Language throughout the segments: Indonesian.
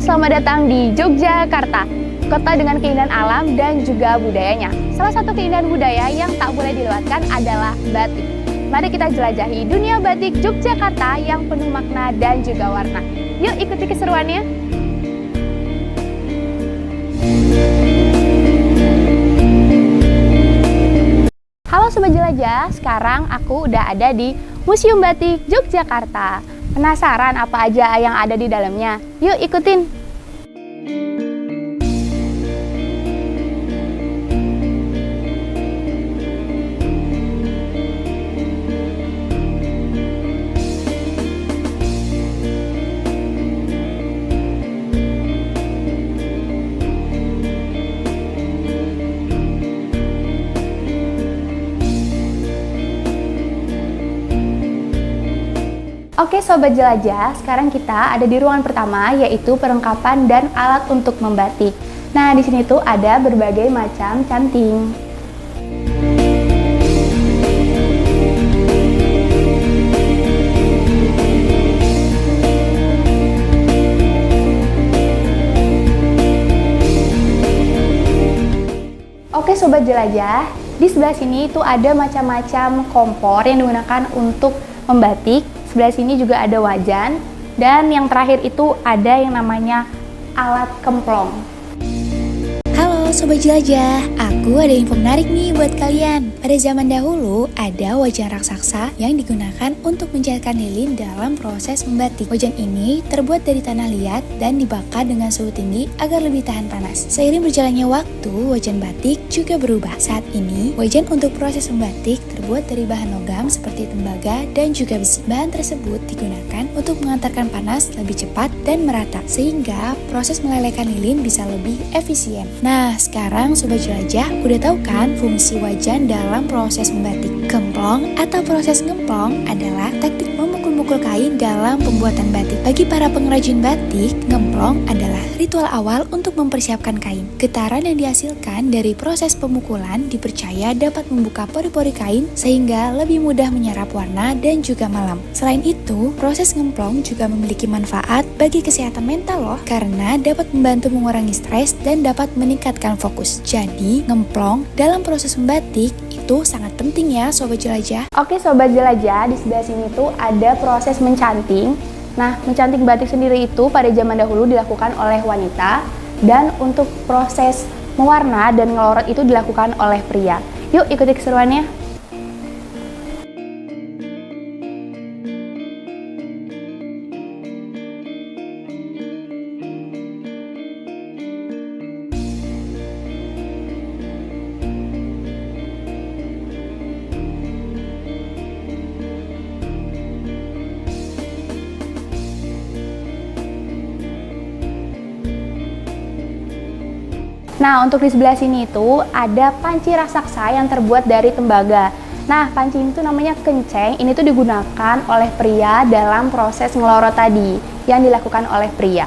Selamat datang di Yogyakarta, kota dengan keindahan alam dan juga budayanya. Salah satu keindahan budaya yang tak boleh dilewatkan adalah batik. Mari kita jelajahi dunia batik Yogyakarta yang penuh makna dan juga warna. Yuk ikuti keseruannya. Halo Sobat Jelajah, sekarang aku udah ada di Museum Batik Yogyakarta. Penasaran apa aja yang ada di dalamnya? Yuk ikutin! Oke Sobat Jelajah, sekarang kita ada di ruangan pertama yaitu perlengkapan dan alat untuk membatik. Nah, di sini tuh ada berbagai macam canting. Oke Sobat Jelajah, di sebelah sini tuh ada macam-macam kompor yang digunakan untuk membatik. Sebelah sini juga ada wajan, dan yang terakhir itu ada yang namanya alat kemplong. Halo Sobat Jelajah, aku ada info menarik nih buat kalian. Pada zaman dahulu, ada wajan raksasa yang digunakan untuk mencairkan lilin dalam proses membatik. Wajan ini terbuat dari tanah liat dan dibakar dengan suhu tinggi agar lebih tahan panas. Seiring berjalannya waktu, wajan batik juga berubah. Saat ini, wajan untuk proses membatik terbuat dari bahan logam seperti tembaga dan juga besi. Bahan tersebut digunakan untuk mengantarkan panas lebih cepat dan merata, sehingga proses melelehkan lilin bisa lebih efisien. Nah, sekarang Sobat Jelajah udah tahu kan fungsi wajan dalam proses membatik. Gemplong atau proses ngemplong adalah teknik memukul-mukul kain dalam pembuatan batik. Bagi para pengrajin batik, ngemplong adalah ritual awal untuk mempersiapkan kain. Getaran yang dihasilkan dari proses pemukulan dipercaya dapat membuka pori-pori kain sehingga lebih mudah menyerap warna dan juga malam. Selain itu, proses ngemplong juga memiliki manfaat bagi kesehatan mental loh, karena dapat membantu mengurangi stres dan dapat meningkatkan fokus. Jadi, ngemplong dalam proses membatik itu sangat penting ya Sobat Jelajah. Oke Sobat Jelajah, di sebelah sini tuh ada proses mencanting. Nah, mencanting batik sendiri itu pada zaman dahulu dilakukan oleh wanita, dan untuk proses mewarna dan ngelorot itu dilakukan oleh pria. Yuk ikuti keseruannya. Nah, untuk di sebelah sini itu ada panci raksasa yang terbuat dari tembaga. Nah, panci itu namanya kenceng. Ini tuh digunakan oleh pria dalam proses ngelorot tadi yang dilakukan oleh pria.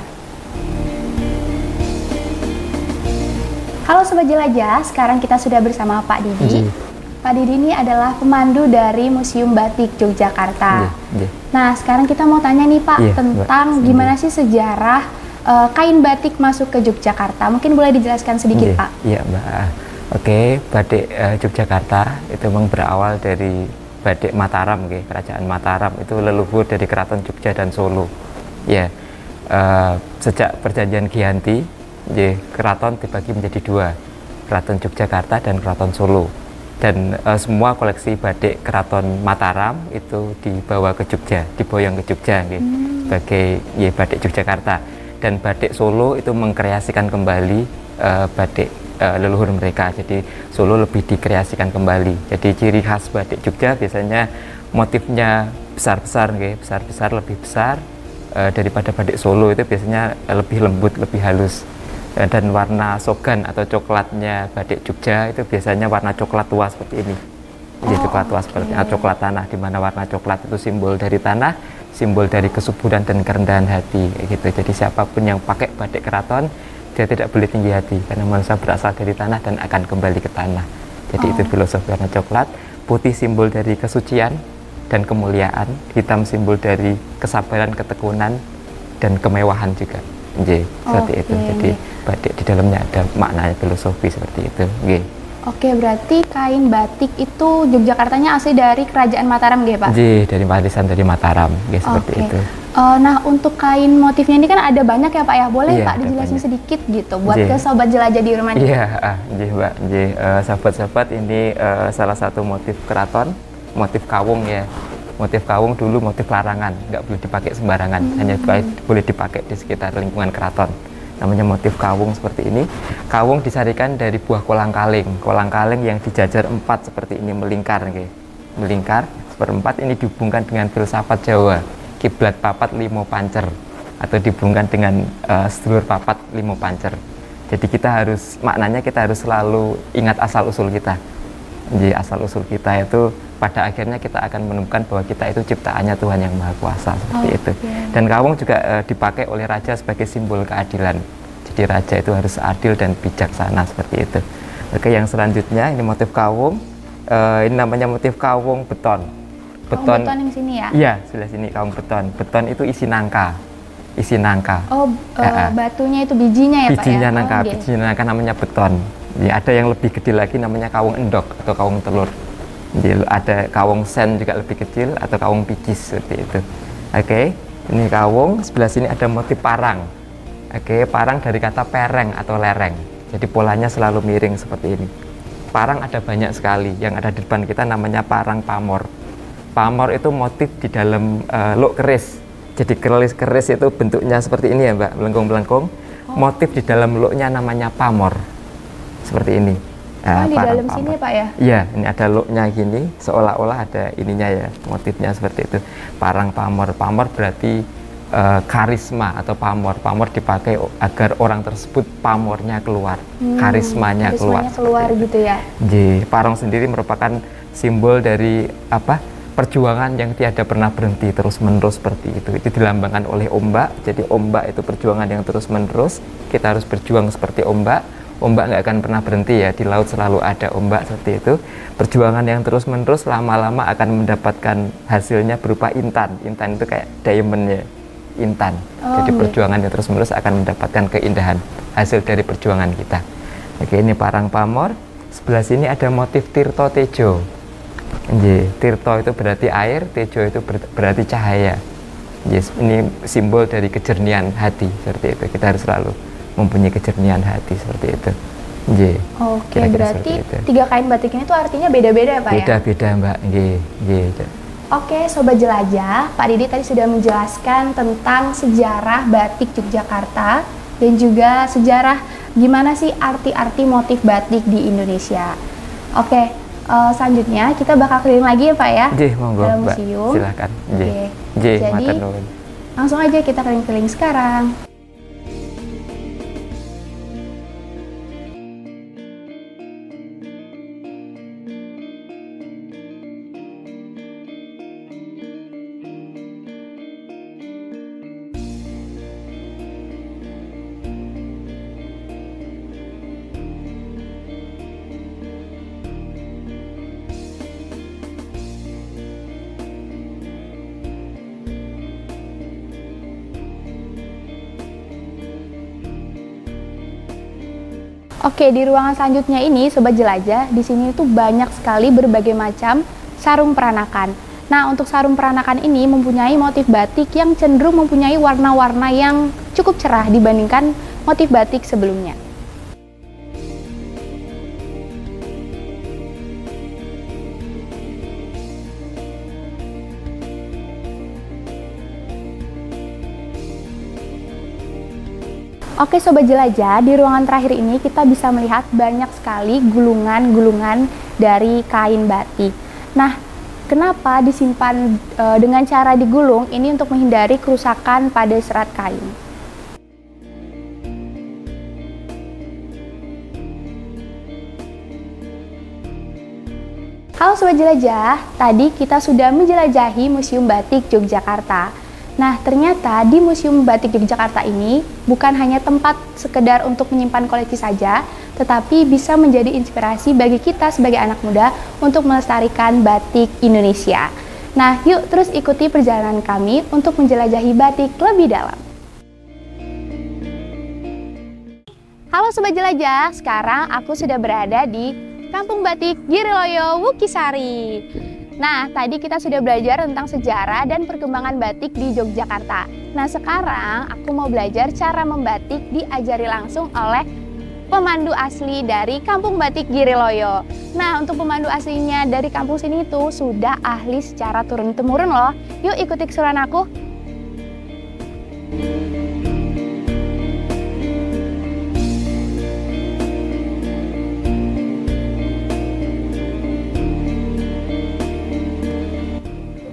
Halo Sobat Jelajah, sekarang kita sudah bersama Pak Didi. Pak Didi ini adalah pemandu dari Museum Batik Yogyakarta. Nah, sekarang kita mau tanya nih Pak tentang gimana sih sejarah kain batik masuk ke Yogyakarta. Mungkin boleh dijelaskan sedikit Pak? Iya Mbak. Oke, batik Yogyakarta itu memang berawal dari batik Mataram, kerajaan Mataram itu leluhur dari keraton Jogja dan Solo. Ya, sejak perjanjian Giyanti, keraton dibagi menjadi dua, keraton Yogyakarta dan keraton Solo. Dan semua koleksi batik keraton Mataram itu dibawa ke Jogja, diboyong ke Jogja, sebagai batik Yogyakarta. Dan batik Solo itu mengkreasikan kembali batik leluhur mereka. Jadi Solo lebih dikreasikan kembali. Jadi ciri khas batik Jogja biasanya motifnya besar-besar, besar-besar lebih besar daripada batik Solo. Itu biasanya lebih lembut, lebih halus. Dan warna sogan atau coklatnya batik Jogja itu biasanya warna coklat tua seperti ini. Jadi coklat tua seperti coklat tanah, di mana warna coklat itu simbol dari tanah, simbol dari kesuburan dan kerendahan hati gitu. Jadi siapapun yang pakai batik keraton, dia tidak boleh tinggi hati karena manusia berasal dari tanah dan akan kembali ke tanah. Jadi itu filosofi warna coklat. Putih simbol dari kesucian dan kemuliaan, hitam simbol dari kesabaran, ketekunan dan kemewahan juga. Seperti itu. Jadi batik di dalamnya ada maknanya filosofi seperti itu. Oke, berarti kain batik itu Yogyakartanya asli dari Kerajaan Mataram, Pak? Dari warisan dari Mataram, seperti itu. Nah, untuk kain motifnya ini kan ada banyak ya, Pak ya? Boleh Pak dijelasin sedikit gitu buat ke sobat jelajah di rumah? Iya, Mbak. Sahabat-sahabat, ini salah satu motif keraton, motif kawung ya. Motif kawung dulu motif larangan, nggak boleh dipakai sembarangan, hanya boleh dipakai di sekitar lingkungan keraton. Namanya motif kawung seperti ini. Kawung disarikan dari buah kolang-kaling yang dijajar 4 seperti ini, melingkar seperempat. Ini dihubungkan dengan filsafat Jawa, kiblat papat limo pancer, atau dihubungkan dengan sedulur papat limo pancer. Jadi maknanya kita harus selalu ingat asal usul kita. Jadi asal usul kita itu pada akhirnya kita akan menemukan bahwa kita itu ciptaannya Tuhan yang Maha Kuasa, seperti itu. Dan kawung juga dipakai oleh raja sebagai simbol keadilan. Jadi raja itu harus adil dan bijaksana, seperti itu. Oke, yang selanjutnya ini motif kawung. Ini namanya motif kawung beton. Beton yang sini ya? Iya, sebelah sini kawung beton. Beton itu isi nangka. Batunya itu bijinya ya, Pak ya? Bijinya nangka namanya beton. Ya, ada yang lebih gede lagi namanya kawung endok atau kawung telur. Jadi ada kawung sen juga lebih kecil atau kawung pikis, seperti itu. Oke, ini kawung. Sebelah sini ada motif parang. Oke, parang dari kata pereng atau lereng. Jadi polanya selalu miring seperti ini. Parang ada banyak sekali. Yang ada di depan kita namanya parang pamor. Pamor itu motif di dalam luk keris. Jadi keris itu bentuknya seperti ini ya, Mbak, melengkung-melengkung. Motif di dalam luknya namanya pamor. Seperti ini. Di dalam sini Pak ya? Iya, ini ada luknya gini, seolah-olah ada ininya ya, motifnya seperti itu. Parang pamor. Pamor berarti karisma atau pamor. Pamor dipakai agar orang tersebut pamornya keluar, karismanya keluar gitu ya. Parang sendiri merupakan simbol dari perjuangan yang tiada pernah berhenti, terus-menerus seperti itu. Itu dilambangkan oleh ombak. Jadi ombak itu perjuangan yang terus-menerus. Kita harus berjuang seperti ombak. Ombak nggak akan pernah berhenti ya, di laut selalu ada ombak, seperti itu. Perjuangan yang terus-menerus lama-lama akan mendapatkan hasilnya berupa intan. Intan itu kayak diamondnya, intan. Jadi perjuangan yang terus-menerus akan mendapatkan keindahan, hasil dari perjuangan kita. Oke, ini parang pamor. Sebelah sini ada motif tirto tejo. Tirto itu berarti air, tejo itu berarti cahaya. Ini simbol dari kejernihan hati, seperti itu. Kita harus selalu mempunyai kejernihan hati, seperti itu. Oke, berarti 3 kain batik ini tuh artinya beda-beda ya, Pak? Beda-beda, Mbak. Oke, Sobat Jelajah, Pak Didi tadi sudah menjelaskan tentang sejarah batik Yogyakarta dan juga sejarah gimana sih arti-arti motif batik di Indonesia. Oke, selanjutnya kita bakal keliling lagi ya, Pak ya? Monggo, dalam Mbak. museum. Silakan. Jadi langsung aja kita keliling-keliling sekarang. Oke, di ruangan selanjutnya ini, Sobat Jelajah, di sini itu banyak sekali berbagai macam sarung peranakan. Nah, untuk sarung peranakan ini mempunyai motif batik yang cenderung mempunyai warna-warna yang cukup cerah dibandingkan motif batik sebelumnya. Oke Sobat Jelajah, di ruangan terakhir ini kita bisa melihat banyak sekali gulungan-gulungan dari kain batik. Nah, kenapa disimpan dengan cara digulung? Ini untuk menghindari kerusakan pada serat kain. Halo Sobat Jelajah, tadi kita sudah menjelajahi Museum Batik Yogyakarta. Nah, ternyata di Museum Batik Yogyakarta ini bukan hanya tempat sekedar untuk menyimpan koleksi saja, tetapi bisa menjadi inspirasi bagi kita sebagai anak muda untuk melestarikan batik Indonesia. Nah, yuk terus ikuti perjalanan kami untuk menjelajahi batik lebih dalam. Halo Sobat Jelajah, sekarang aku sudah berada di Kampung Batik Giriloyo Wukisari. Nah, tadi kita sudah belajar tentang sejarah dan perkembangan batik di Yogyakarta. Nah, sekarang aku mau belajar cara membatik diajari langsung oleh pemandu asli dari Kampung Batik Giriloyo. Nah, untuk pemandu aslinya dari kampung sini itu sudah ahli secara turun-temurun loh. Yuk ikuti keseruan aku.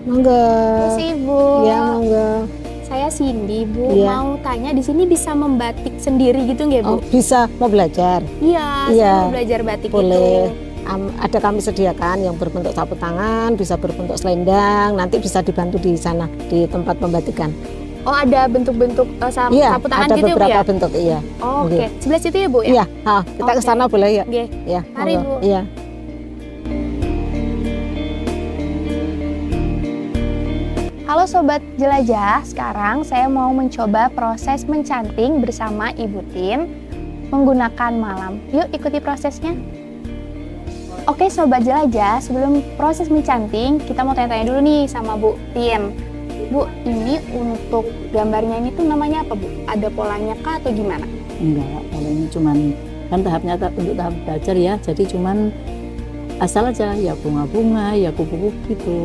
Monggo. Terima Ibu. Ya, monggo. Saya Cindy, Bu. Iya. Mau tanya di sini bisa membatik sendiri gitu nggak, Bu? Oh, bisa mau belajar? Iya, Iya. saya mau belajar batik Boleh. itu. Ada kami sediakan yang berbentuk sapu tangan, bisa berbentuk selendang, nanti bisa dibantu di sana di tempat pembatikan. Oh, ada bentuk-bentuk Iya, sapu tangan ada gitu ya, Bu beberapa ya? bentuk, iya. Oh, oke. Iya. Sebelah situ ya, Bu ya? Iya, kita ke Oke. sana boleh ya? Oke. Iya, Mari, monggo. Bu. Iya. Halo Sobat Jelajah, sekarang saya mau mencoba proses mencanting bersama Ibu Tin menggunakan malam. Yuk ikuti prosesnya. Oke Sobat Jelajah, sebelum proses mencanting, kita mau tanya-tanya dulu nih sama Bu Tin. Bu, ini untuk gambarnya ini tuh namanya apa, Bu? Ada polanya kah atau gimana? Enggak, kalau ini cuman kan tahapnya untuk tahap belajar ya, jadi cuman asal aja ya bunga-bunga, ya kupu-kupu gitu.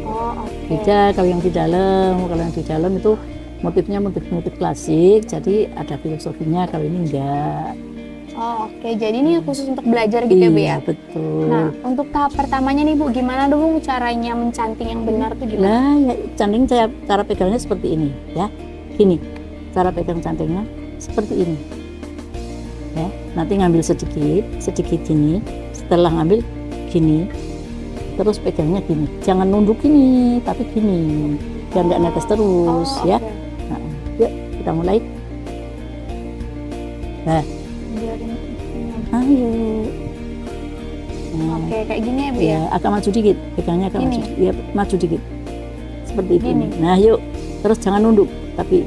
Oh, oke. Beda kalau yang di dalam itu motifnya motif klasik, jadi ada filosofinya. Kalau ini enggak. Oh, oke. Jadi ini khusus untuk belajar gitu ya, Bu ya? Iya, betul. Nah, untuk tahap pertamanya nih Bu, gimana dulu caranya mencanting yang benar tuh gimana? Nah, ya, canting cara pegangnya seperti ini ya. Gini, cara pegang cantingnya seperti ini. Ya, nanti ngambil sedikit gini. Setelah ngambil gini, terus pegangnya gini. Jangan nunduk gini, tapi gini. Biar nggak netes terus ya. oke. Nah, yuk kita mulai. Nah, Biar ini- ayo. Nah, Oke, kayak gini ya Bu ya? ya, agak maju dikit, pegangnya agak maju, Gini? ya maju dikit, seperti ini. Gini? Nah, yuk, terus jangan nunduk, tapi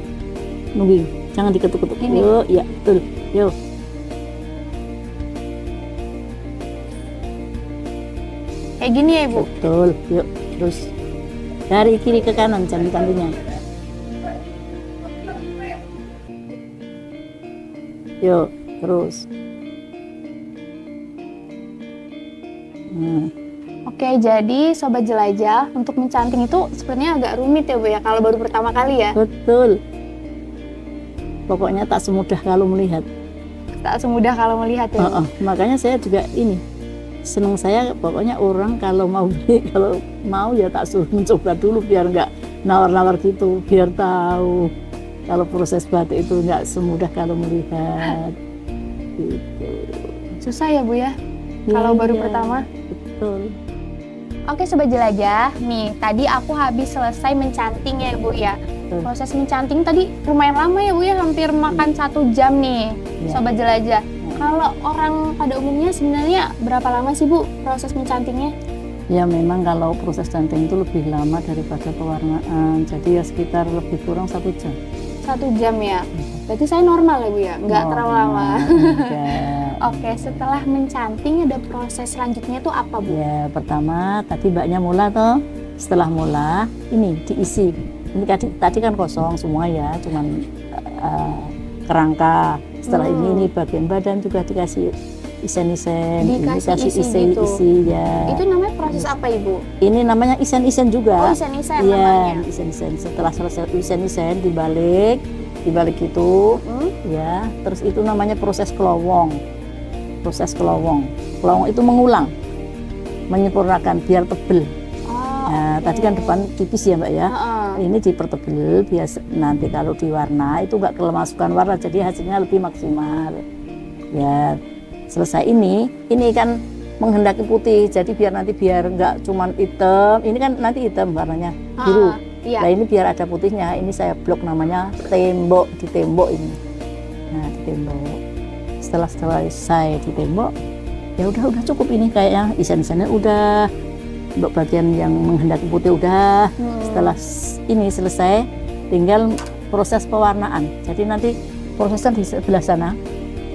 nungging, jangan diketuk-ketuk. Gini? Yuk, ya, betul, yuk. Kayak gini ya Bu? Betul, yuk, terus dari kiri ke kanan cantik-cantiknya. Yuk, terus. Nah, Oke, jadi Sobat Jelajah, untuk mencanting itu sepertinya agak rumit ya Bu ya, kalau baru pertama kali ya? betul. Pokoknya tak semudah kalau melihat. Tak semudah kalau melihat ya Bu? Makanya saya juga ini seneng, saya pokoknya orang kalau mau beli, kalau mau ya tak suruh mencoba dulu biar nggak nawar-nawar gitu, biar tahu kalau proses batik itu nggak semudah kalau melihat gitu. Susah ya Bu ya? Kalau baru pertama? Betul. Oke Sobat Jelajah, nih tadi aku habis selesai mencanting ya Bu ya. Betul. Proses mencanting tadi lumayan lama ya Bu ya, hampir makan 1 jam nih Ya. Sobat Jelajah. Kalau orang pada umumnya sebenarnya berapa lama sih Bu proses mencantingnya? Ya memang kalau proses canting itu lebih lama daripada pewarnaan, jadi ya sekitar lebih kurang 1 jam. 1 jam ya? Berarti saya normal ya Bu ya? Nggak terlalu lama? Enggak. Oke, setelah mencanting ada proses selanjutnya itu apa Bu? Ya pertama tadi mbaknya mula toh, setelah mula ini diisi. Ini tadi kan kosong semua ya, cuman kerangka. Setelah ini bagian badan juga dikasih isen-isen, Dikasih isi gitu? isi ya. Itu namanya proses apa Ibu? Ini namanya isen-isen juga. Oh, isen-isen Iya, namanya. isen-isen. Setelah selesai isen-isen dibalik itu, Hmm? ya. Terus itu namanya proses kelowong. Proses kelowong. Kelowong itu mengulang, menyempurnakan biar tebel. Oh, Nah, oke. tadi kan depan tipis ya Mbak ya. Heeh. Ini dipertebel biasa, nanti kalau diwarna itu nggak kemasukan warna, jadi hasilnya lebih maksimal. Ya selesai ini kan menghendaki putih. Jadi biar nggak cuman hitam. Ini kan nanti hitam warnanya biru. Iya. Nah ini biar ada putihnya. Ini saya blok namanya tembok, di tembok ini. Nah di tembok. Setelah selesai di tembok, ya udah cukup ini kayaknya desain-desainnya udah. Untuk bagian yang menghendaki putih udah. Setelah ini selesai, tinggal proses pewarnaan. Jadi nanti prosesnya di sebelah sana.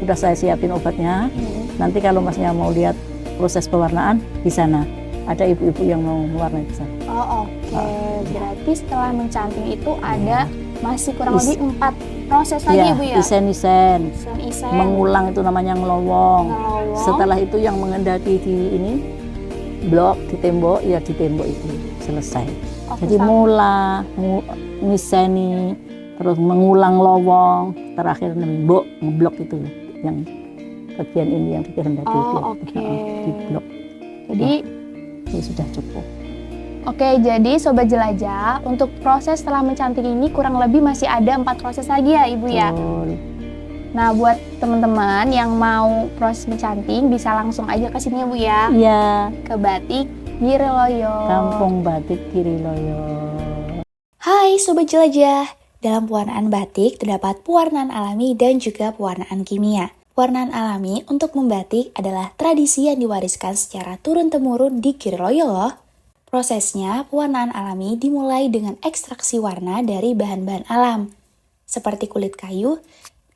Sudah saya siapin obatnya. Nanti kalau masnya mau lihat proses pewarnaan di sana. Ada ibu-ibu yang mau mewarnai di sana. Oh oke. Berarti setelah mencanting itu ada masih kurang lebih 4 proses lagi Ya, Bu ya? desain-desain. Desain. Mengulang itu namanya ngelowong. Setelah itu yang menghendaki di ini blok di tembok, ya di tembok itu selesai. Jadi mula ngiseni, terus mengulang lowong, terakhir nembok ngeblok itu yang bagian ini yang dikehendaki blok. Di blok. Jadi ini sudah cukup. Oke, jadi Sobat Jelajah, untuk proses setelah mencanting ini kurang lebih masih ada 4 proses lagi ya Ibu ya? Betul. Nah, buat teman-teman yang mau proses mencanting bisa langsung aja ke sini ya Bu ya? Iya, Ke Batik Giriloyo. Kampung Batik Giriloyo. Hai Sobat Jelajah, dalam pewarnaan batik terdapat pewarnaan alami dan juga pewarnaan kimia. Pewarnaan alami untuk membatik adalah tradisi yang diwariskan secara turun-temurun di Giriloyo loh. Prosesnya, pewarnaan alami dimulai dengan ekstraksi warna dari bahan-bahan alam, seperti kulit kayu,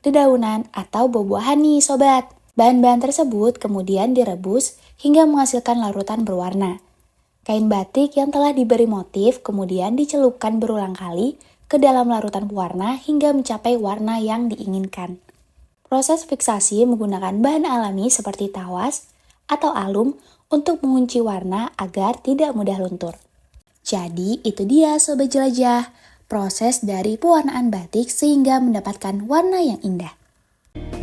dedaunan, atau buah-buahan nih sobat. Bahan-bahan tersebut kemudian direbus hingga menghasilkan larutan berwarna. Kain batik yang telah diberi motif kemudian dicelupkan berulang kali ke dalam larutan pewarna hingga mencapai warna yang diinginkan. Proses fiksasi menggunakan bahan alami seperti tawas atau alum untuk mengunci warna agar tidak mudah luntur. Jadi itu dia Sobat Jelajah, proses dari pewarnaan batik sehingga mendapatkan warna yang indah.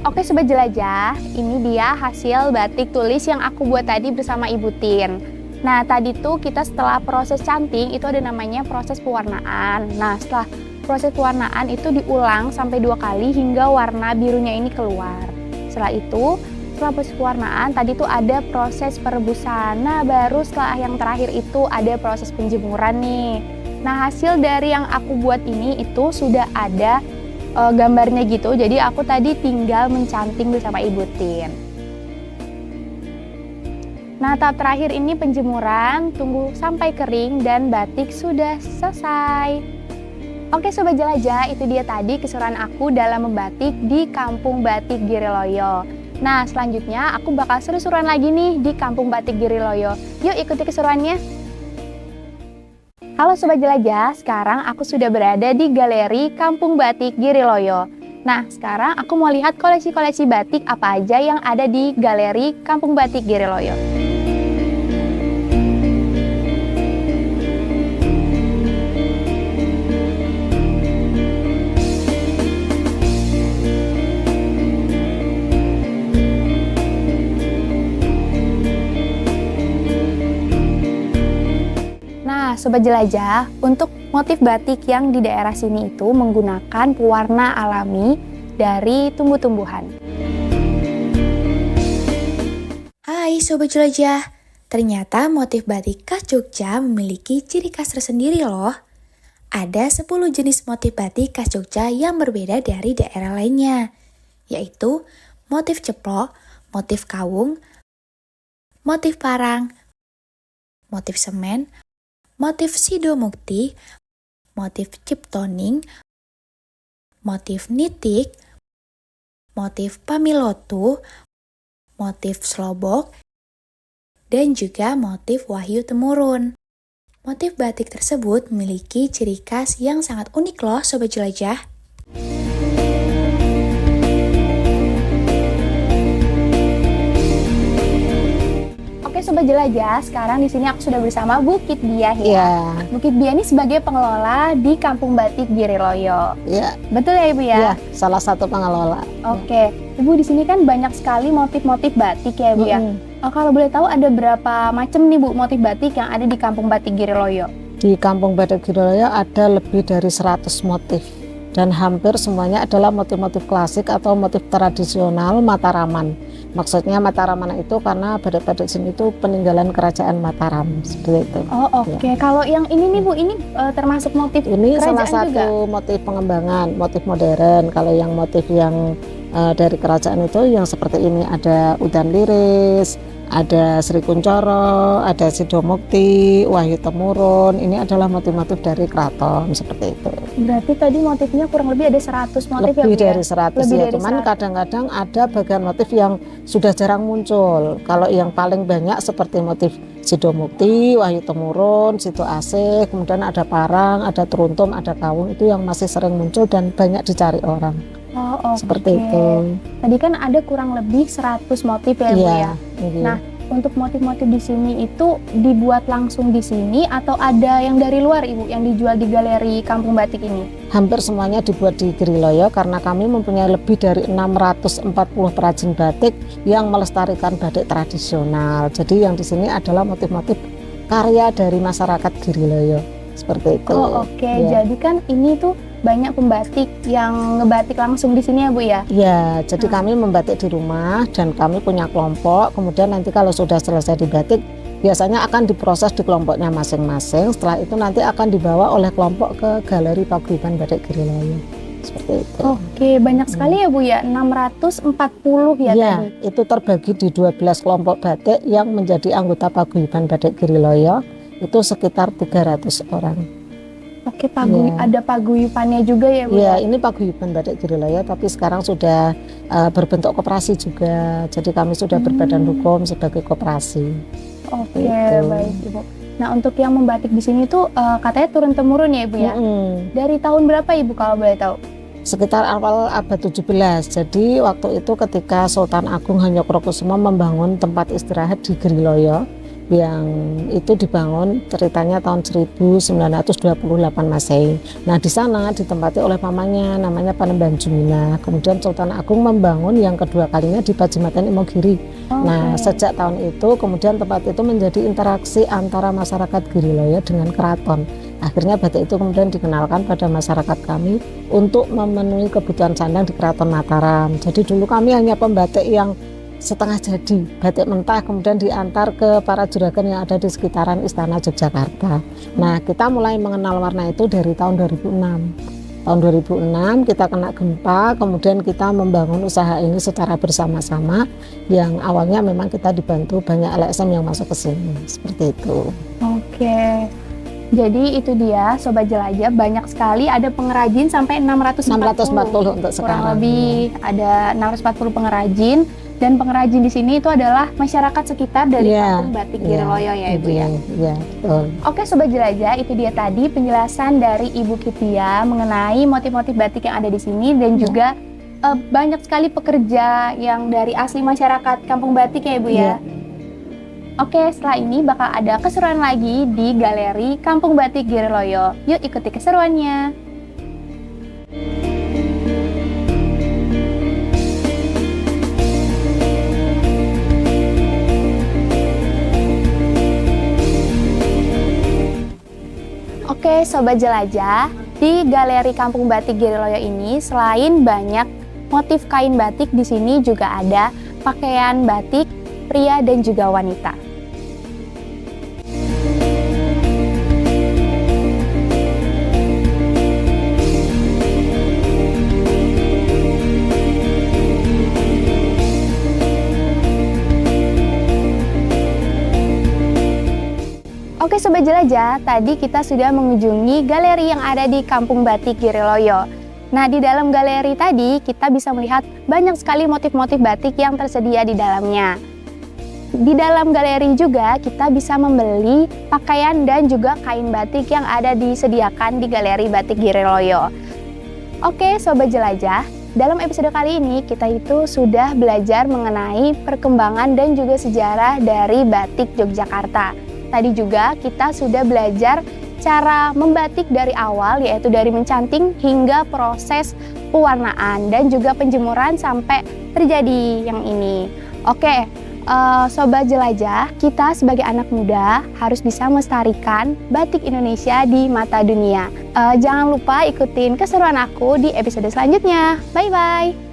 Oke Sobat Jelajah, ini dia hasil batik tulis yang aku buat tadi bersama Ibu Tin. Nah tadi tuh kita setelah proses canting itu ada namanya proses pewarnaan. Nah setelah proses pewarnaan itu diulang sampai 2 kali hingga warna birunya ini keluar. Setelah itu, setelah proses pewarnaan tadi tuh ada proses perebusan. Nah baru setelah yang terakhir itu ada proses penjemuran nih. Nah hasil dari yang aku buat ini itu sudah ada gambarnya gitu. Jadi aku tadi tinggal mencanting bersama Ibu Tin. Nah tahap terakhir ini penjemuran, tunggu sampai kering dan batik sudah selesai. Oke Sobat Jelajah, itu dia tadi keseruan aku dalam membatik di Kampung Batik Giriloyo. Nah selanjutnya aku bakal seru-seruan lagi nih di Kampung Batik Giriloyo. Yuk ikuti keseruannya. Halo Sobat Jelajah, sekarang aku sudah berada di Galeri Kampung Batik Giriloyo. Nah sekarang aku mau lihat koleksi-koleksi batik apa aja yang ada di Galeri Kampung Batik Giriloyo. Sobat Jelajah, untuk motif batik yang di daerah sini itu menggunakan pewarna alami dari tumbuh-tumbuhan. Hai Sobat Jelajah, ternyata motif batik khas Jogja memiliki ciri khas tersendiri loh. Ada 10 jenis motif batik khas Jogja yang berbeda dari daerah lainnya, yaitu motif ceplok, motif kawung, motif parang, motif semen, motif sidomukti, motif ciptoning, motif nitik, motif pamilotu, motif slobok, dan juga motif wahyu temurun. Motif batik tersebut memiliki ciri khas yang sangat unik loh Sobat Jelajah. Sobat Jelajah, sekarang di sini aku sudah bersama Bukit Biah ya. Iya. Bukit Biah ini sebagai pengelola di Kampung Batik Giriloyo. Iya. Betul ya Ibu ya? Iya, salah satu pengelola. Oke, Ibu di sini kan banyak sekali motif-motif batik ya Ibu ya. Kalau boleh tahu ada berapa macam nih Bu motif batik yang ada di Kampung Batik Giriloyo? Di Kampung Batik Giriloyo ada lebih dari 100 motif. Dan hampir semuanya adalah motif-motif klasik atau motif tradisional Mataraman. Maksudnya Mataraman itu karena batik-batik sini itu peninggalan kerajaan Mataram seperti itu. Oh oke. Kalau yang ini nih Bu, ini termasuk motif Ini kerajaan salah satu juga? motif pengembangan, motif modern. Kalau yang motif yang dari kerajaan itu yang seperti ini ada Udan Liris, ada Sri Kuncoro, ada Sidomukti, Wahyu Temurun. Ini adalah motif-motif dari keraton seperti itu. Berarti tadi motifnya kurang lebih ada 100 motif ya Bu Lebih ya? dari 100 Lebih ya, dari cuman 100. kadang-kadang ada bagian motif yang sudah jarang muncul. Kalau yang paling banyak seperti motif Sidomukti, Wahyu Temurun, Situ Asih, kemudian ada parang, ada teruntum, ada kawung, itu yang masih sering muncul dan banyak dicari orang. Oh oke. Seperti itu. Tadi kan ada kurang lebih 100 motif ya Bu Iya. ya? Iya. Nah, untuk motif-motif di sini itu dibuat langsung di sini atau ada yang dari luar Ibu yang dijual di galeri Kampung Batik ini? Hampir semuanya dibuat di Giriloyo karena kami mempunyai lebih dari 640 perajin batik yang melestarikan batik tradisional. Jadi yang di sini adalah motif-motif karya dari masyarakat Giriloyo. Seperti itu. Oh oke. Ya. Jadi kan ini tuh banyak pembatik yang ngebatik langsung di sini ya Bu ya? Ya, jadi kami membatik di rumah dan kami punya kelompok. Kemudian nanti kalau sudah selesai dibatik, biasanya akan diproses di kelompoknya masing-masing. Setelah itu nanti akan dibawa oleh kelompok ke Galeri Paguyuban Batik Giriloyo. Seperti itu. Oke, banyak sekali ya Bu ya, 640 ya Ya, tadi. itu terbagi di 12 kelompok batik yang menjadi anggota Paguyuban Batik Giriloyo. Itu sekitar 300 orang. Oke, Iya. ada paguyupannya juga ya Bu Ya, ya? ini Paguyuban Batik Giriloyo, tapi sekarang sudah berbentuk koperasi juga. Jadi kami sudah berbadan hukum sebagai koperasi. Oke, Gitu. baik Ibu. Nah, untuk yang membatik di sini tuh katanya turun-temurun ya Ibu ya? Mm-mm. Dari tahun berapa Ibu kalau boleh tahu? Sekitar awal abad 17. Jadi waktu itu ketika Sultan Agung Hanyokrokusumo membangun tempat istirahat di Giriloyo, yang itu dibangun ceritanya tahun 1928 Masehi. Nah, di sana ditempati oleh pamannya namanya Panembahan Jumina. Kemudian Sultan Agung membangun yang kedua kalinya di Pajimaten Imogiri. Nah, sejak tahun itu kemudian tempat itu menjadi interaksi antara masyarakat Giriloyo dengan keraton. Akhirnya batik itu kemudian dikenalkan pada masyarakat kami untuk memenuhi kebutuhan sandang di Keraton Mataram. Jadi dulu kami hanya pembatik yang setengah jadi, batik mentah kemudian diantar ke para juragan yang ada di sekitaran Istana Yogyakarta. Nah, kita mulai mengenal warna itu dari tahun 2006. Tahun 2006 kita kena gempa, kemudian kita membangun usaha ini secara bersama-sama, yang awalnya memang kita dibantu banyak LSM yang masuk ke sini, seperti itu. Oke. Jadi itu dia Sobat Jelajah, banyak sekali ada pengrajin sampai 640 640 untuk kurang sekarang. lebih ada 640 pengrajin, dan pengrajin di sini itu adalah masyarakat sekitar dari Iya, Kampung Batik iya, Giriloyo ya Ibu ya. Iya, betul. Oke Sobat Jelajah, itu dia tadi penjelasan dari Ibu Kitia mengenai motif-motif batik yang ada di sini, dan juga banyak sekali pekerja yang dari asli masyarakat Kampung Batik ya Ibu ya. Iya. Oke, setelah ini bakal ada keseruan lagi di Galeri Kampung Batik Giriloyo. Yuk ikuti keseruannya. Oke, Sobat Jelajah, di Galeri Kampung Batik Giriloyo ini selain banyak motif kain batik, di sini juga ada pakaian batik pria dan juga wanita. Oke Sobat Jelajah, tadi kita sudah mengunjungi galeri yang ada di Kampung Batik Giriloyo. Nah, di dalam galeri tadi kita bisa melihat banyak sekali motif-motif batik yang tersedia di dalamnya. Di dalam galeri juga kita bisa membeli pakaian dan juga kain batik yang ada disediakan di Galeri Batik Giriloyo. Oke Sobat Jelajah, dalam episode kali ini kita itu sudah belajar mengenai perkembangan dan juga sejarah dari batik Yogyakarta. Tadi juga kita sudah belajar cara membatik dari awal, yaitu dari mencanting hingga proses pewarnaan dan juga penjemuran sampai terjadi yang ini. Oke, Sobat Jelajah, kita sebagai anak muda harus bisa melestarikan batik Indonesia di mata dunia. Jangan lupa ikutin keseruan aku di episode selanjutnya. Bye-bye!